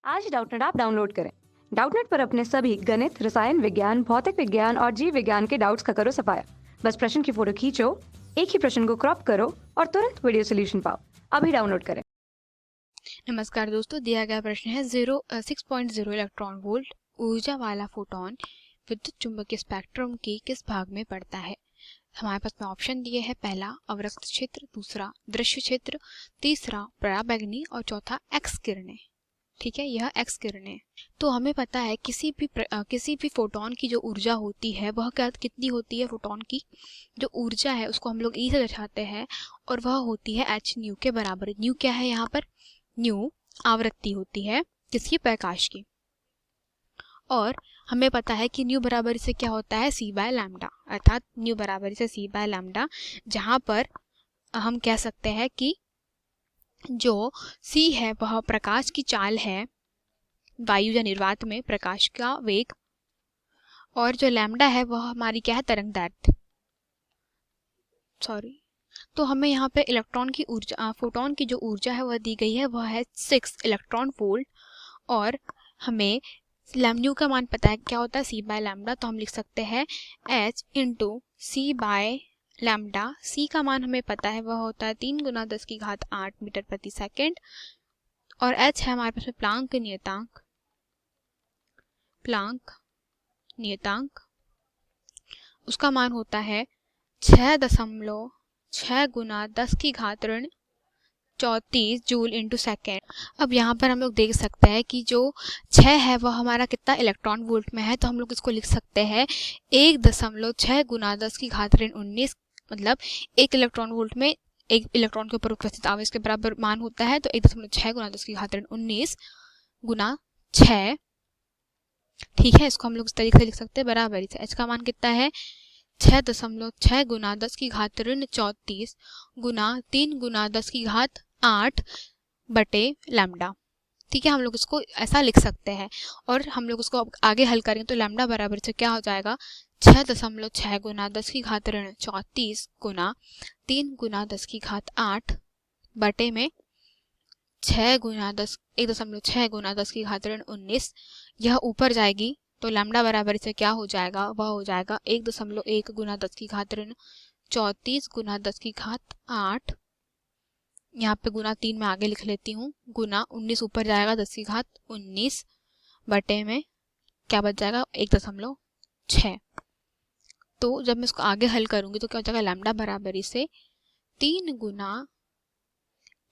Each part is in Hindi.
आज डाउटनेट ऐप डाउनलोड करें। डाउटनेट पर अपने सभी गणित, रसायन विज्ञान, भौतिक विज्ञान और जीव विज्ञान के डाउट्स का करो सफाया। बस प्रश्न की फोटो खींचो, एक ही प्रश्न को क्रॉप करो और तुरंत वीडियो सोल्यूशन पाओ। अभी डाउनलोड करें। नमस्कार दोस्तों, दिया गया प्रश्न है 6.0 इलेक्ट्रॉन वोल्ट ऊर्जा वाला फोटोन विद्युत चुंबकीय स्पेक्ट्रम की किस भाग में पड़ता है। हमारे पास में ऑप्शन दिए हैं, पहला अवरक्त क्षेत्र, दूसरा दृश्य क्षेत्र, तीसरा पराबैंगनी और चौथा एक्स किरणें। ठीक है, यह एक्स किरणें। तो हमें पता है किसी भी फोटोन की जो ऊर्जा होती है वह कितनी होती है। फोटोन की जो ऊर्जा है उसको हम लोग ई से दर्शाते हैं और वह होती है एच न्यू के बराबर। न्यू क्या है यहाँ पर? न्यू आवृत्ति होती है किसकी? प्रकाश की। और हमें पता है कि न्यू बराबर से क्या होता है? सी बाय लैम्डा, अर्थात न्यू बराबर से सी बाय लैम्डा, जहां पर हम कह सकते हैं कि जो सी है वह प्रकाश की चाल है वायु या निर्वात में, प्रकाश का वेग, और जो लैम्डा है वह हमारी क्या है? तरंग दैर्ध्य। तो हमें यहाँ पे इलेक्ट्रॉन की ऊर्जा, फोटोन की जो ऊर्जा है वह दी गई है, वह है 6 इलेक्ट्रॉन वोल्ट। और हमें न्यू का मान पता है क्या होता है? C by lambda. तो हम लिख सकते हैं H into C by lambda. C का मान हमें पता है, वह होता है 3 × 10⁸ मीटर प्रति सेकेंड। और एच है हमारे पास में प्लांक नियतांक, उसका मान होता है 6.6 × 10⁻34 जूल इंटू सेकेंड। अब यहाँ पर हम लोग देख सकते हैं कि जो 6 है वह हमारा कितना इलेक्ट्रॉन वोल्ट में है, तो हम लोग इसको लिख सकते हैं 1.6 × 10⁻19, मतलब 1 इलेक्ट्रॉन वोल्ट में एक इलेक्ट्रॉन के ऊपर उपस्थित आवेश के बराबर मान होता है। तो 1.6 × 10⁻19 गुना 6। ठीक है, इसको हम लोग इस तरीके से लिख सकते हैं, बराबर से एच का मान कितना है? 6.6 × 10⁻34 गुना 3 × 10⁸ बटे लैम्डा। ठीक है, हम लोग इसको ऐसा लिख सकते हैं। और हम लोग उसको आगे हल करेंगे तो लैम्डा बराबर से क्या हो जाएगा? 6.6 × 10⁻34 गुना 3 × 10⁸ बटे में 1.6 × 10⁻19। यह ऊपर जाएगी तो लैम्डा बराबर से क्या हो जाएगा? वह हो जाएगा 1.1 × 10⁻34 गुना 10⁸, यहाँ पे गुना 3 में आगे लिख लेती हूँ, गुना 19 ऊपर जाएगा 10⁻19 बटे में क्या बच जाएगा? 1.6। तो जब मैं इसको आगे हल करूंगी तो क्या हो जाएगा? लैम्डा बराबर से 3 ×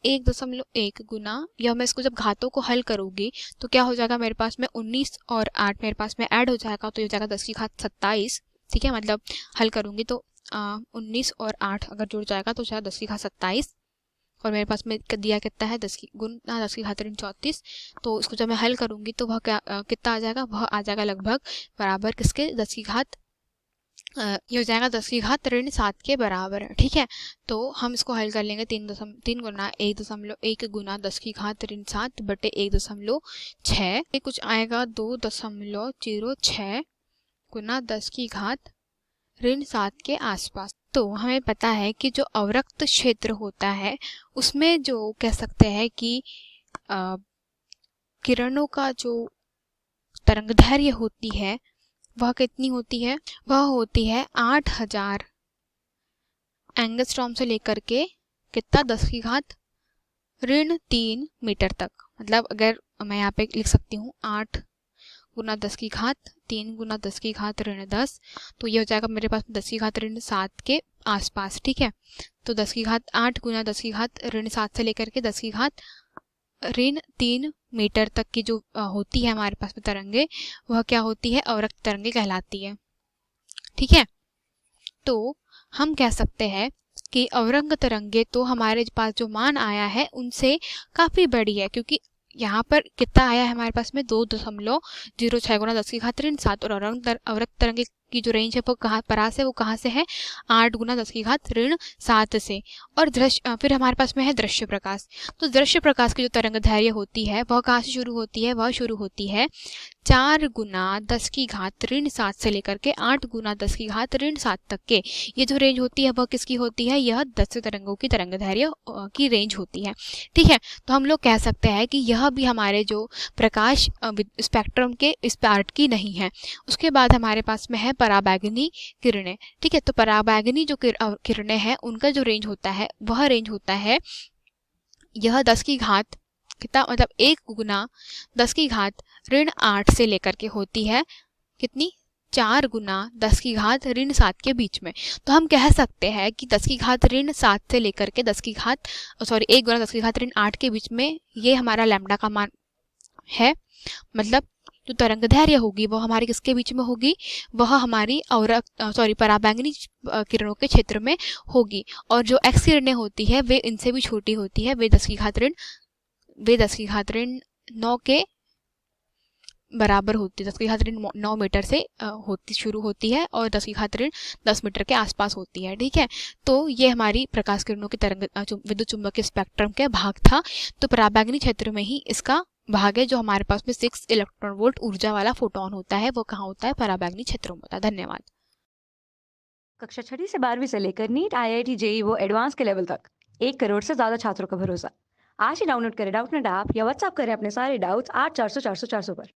1.1 गुना, या मैं इसको जब घातों को हल करूंगी तो क्या हो जाएगा? मेरे पास में 19 और 8 मेरे पास में ऐड हो जाएगा, तो ये हो जाएगा 10⁻27। ठीक है, मतलब हल करूंगी तो 19 और 8 अगर जुड़ जाएगा तो शायद 10⁻27, और मेरे पास में दिया कितना है? 10 गुना 10⁻34। तो इसको जब मैं हल करूंगी तो वह कितना आ जाएगा? वह आ जाएगा लगभग बराबर किसके? 10 ये हो जाएगा 10⁻7 के बराबर है। ठीक है, तो हम इसको हल कर लेंगे 3 गुना 1.1 गुना 10⁻7 बटे 1.6। ये कुछ आएगा 2.06 गुना 10⁻7 के आसपास। तो हमें पता है कि जो अवरक्त क्षेत्र होता है उसमें जो कह सकते हैं कि किरणों का जो तरंगदैर्घ्य होती है वह कितनी होती है? वह होती है 8000 एंगस्ट्रॉम से लेकर के कितना? 10⁻³ मीटर तक। मतलब अगर मैं यहाँ पे लिख सकती हूँ 8 गुना 10⁻3 गुना 10⁻10, तो ये हो जाएगा मेरे पास 10⁻7 के आसपास। ठीक है, तो 8 गुना 10⁻7 से लेकर के 10⁻3 मीटर तक की जो होती है हमारे पास में तरंगे, वह क्या होती है? अवरक्त तरंगे कहलाती है। ठीक है, तो हम कह सकते हैं कि अवरक्त तरंगे तो हमारे पास जो मान आया है उनसे काफी बड़ी है, क्योंकि यहाँ पर कितना आया है हमारे पास में? 2.06 गुना 10⁻3, और अवरक्त तरंगे की जो रेंज है वो कहाँ परास है, वो कहाँ से है 8 गुना 10 की घात ऋण 7 से। और फिर हमारे पास में है दृश्य प्रकाश। तो दृश्य प्रकाश की जो तरंगदैर्घ्य होती है वह कहाँ से शुरू होती है, वह शुरू होती है 4 गुना 10 की घात ऋण 7 से लेकर के 8 गुना 10 की घात ऋण 7 तक के। ये जो रेंज होती है वह किसकी होती है, यह दृश्य तरंगों की तरंगदैर्घ्य की रेंज होती है। ठीक है, तो हम लोग कह सकते हैं कि यह भी हमारे जो प्रकाश स्पेक्ट्रम के इस पार्ट की नहीं है। उसके बाद हमारे पास में है पराबैंगनी किरणें। ठीक है, तो पराबैंगनी जो किरणें हैं उनका जो रेंज होता है वह रेंज होता है यह 10 की घात कितना, मतलब 1 गुना 10 की घात ऋण 8 से लेकर के होती है कितनी, 4 गुना 10 की घात ऋण 7 के बीच में। तो हम कह सकते हैं कि 10 की घात ऋण 7 से लेकर के 10 की घात 1 गुना 10 की घात ऋण 8 के बीच में ये हमारा लैम्डा का मान है। मतलब जो तरंगदैर्घ्य होगी वो हमारी किसके बीच में होगी, वह हमारी पराबैंगनी किरणों के क्षेत्र में होगी। और जो एक्स किरणें होती है वे इनसे भी छोटी होती है, वे 10 की घात ऋण 9 के बराबर होती है। 10 की घात ऋण 9 मीटर से शुरू होती है और 10 की घात ऋण 10 मीटर के आसपास होती है। ठीक है, तो ये हमारी प्रकाश किरणों की विद्युत चुंबकीय स्पेक्ट्रम के भाग था। तो पराबैंगनी क्षेत्र में ही इसका भाग है। जो हमारे पास में 6 इलेक्ट्रॉन वोल्ट ऊर्जा वाला फोटोन होता है वो कहाँ होता है, पराबैंगनी क्षेत्र में होता है। धन्यवाद। कक्षा 6वीं से 12वीं से लेकर नीट, IIT, JEE वो एडवांस के लेवल तक 1 करोड़ से ज्यादा छात्रों का भरोसा। आज ही डाउनलोड करें डाउटनेट ऐप या व्हाट्सएप करें अपने सारे डाउट्स 8400 400 400 पर।